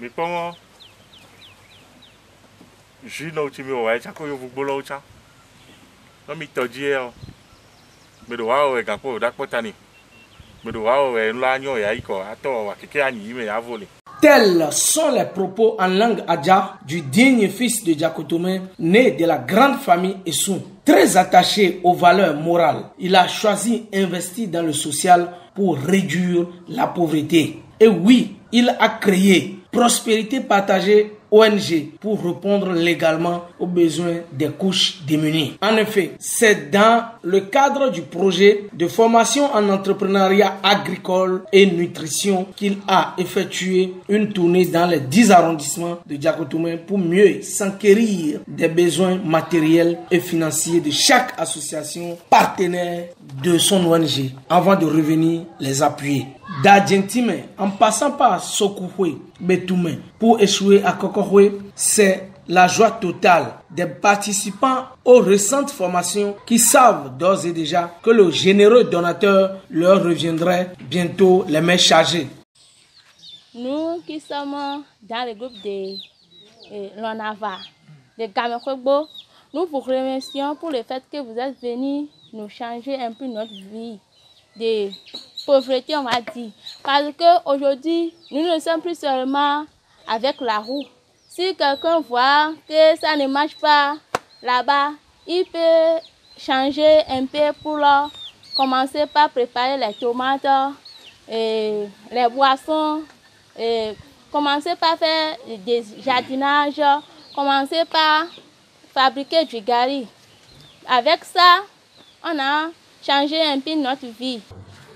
Mais comment je n'ai pas eu de temps pour vous le faire. Je n'ai pas eu de temps. Mais je n'ai pas eu de temps. Mais je n'ai pas eu de temps. Tels sont les propos en langue adja du digne fils de Diakotomé, né de la grande famille Essou. Très attaché aux valeurs morales, il a choisi d'investir dans le social pour réduire la pauvreté. Et oui, il a créé Prospérité Partagée ONG pour répondre légalement aux besoins des couches démunies. En effet, c'est dans le cadre du projet de formation en entrepreneuriat agricole et nutrition qu'il a effectué une tournée dans les 10 arrondissements de Diakotomé pour mieux s'enquérir des besoins matériels et financiers de chaque association partenaire de son ONG avant de revenir les appuyer. D'Argentine en passant par Sokouhwe, Betoume pour échouer à Kokohwe, c'est la joie totale des participants aux récentes formations qui savent d'ores et déjà que le généreux donateur leur reviendrait bientôt les mains chargées. Nous qui sommes dans le groupe de l'ONAVA, de Gamekwebo, nous vous remercions pour le fait que vous êtes venus nous changer un peu notre vie de pauvreté, on va dire. Parce qu'aujourd'hui, nous ne sommes plus seulement avec la roue. Si quelqu'un voit que ça ne marche pas là-bas, il peut changer un peu pour commencer par préparer les tomates, et les boissons, et commencer par faire des jardinages, commencer par fabriquer du gari. Avec ça, on a changé un peu notre vie.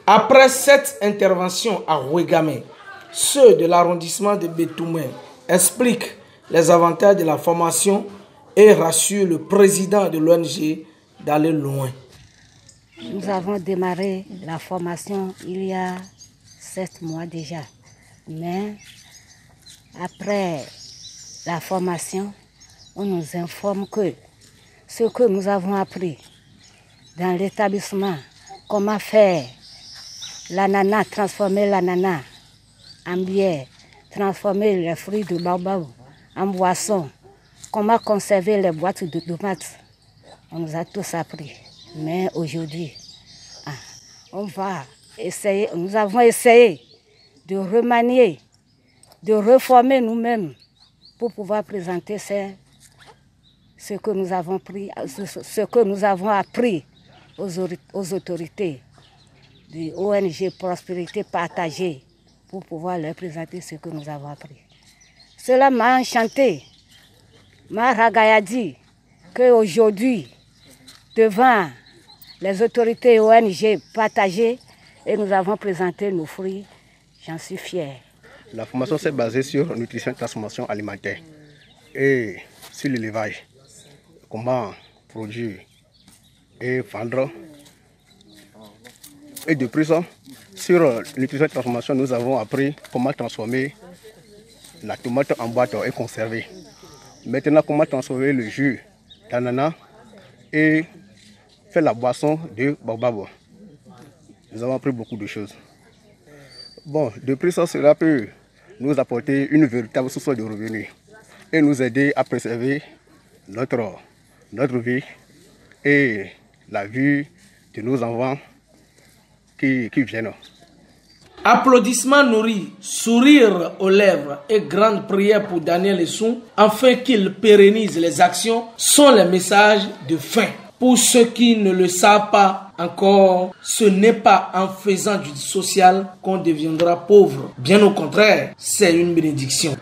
Après cette intervention à Ouégamé, ceux de l'arrondissement de Betoumen expliquent les avantages de la formation et rassurent le président de l'ONG d'aller loin. Nous avons démarré la formation il y a 7 mois déjà. Mais après la formation, on nous informe que ce que nous avons appris dans l'établissement, comment faire l'ananas, transformer l'ananas en bière, transformer les fruits de baobab en boisson, comment conserver les boîtes de tomates. On nous a tous appris. Mais aujourd'hui, on va essayer, nous avons essayé de remanier, de reformer nous-mêmes pour pouvoir présenter ce que nous avons pris, ce que nous avons appris aux autorités de ONG Prospérité Partagée pour pouvoir leur présenter ce que nous avons appris. Cela m'a enchanté, m'a ragayadi qu'aujourd'hui, devant les autorités ONG partagées, et nous avons présenté nos fruits, j'en suis fière. La formation s'est basée sur nutrition et transformation alimentaire et sur l'élevage, comment produire et vendre. Et de plus, sur nutrition et transformation, nous avons appris comment transformer la tomate en boîte et conserver. Maintenant, comment transformer le jus d'ananas et faire la boisson de baobab. Nous avons appris beaucoup de choses. Bon, de plus, cela peut nous apporter une véritable source de revenus et nous aider à préserver notre vie et la vie de nos enfants qui viennent. Applaudissements nourris, sourires aux lèvres et grandes prières pour Daniel Essou afin qu'il pérennise les actions sont les messages de fin. Pour ceux qui ne le savent pas encore, ce n'est pas en faisant du social qu'on deviendra pauvre. Bien au contraire, c'est une bénédiction.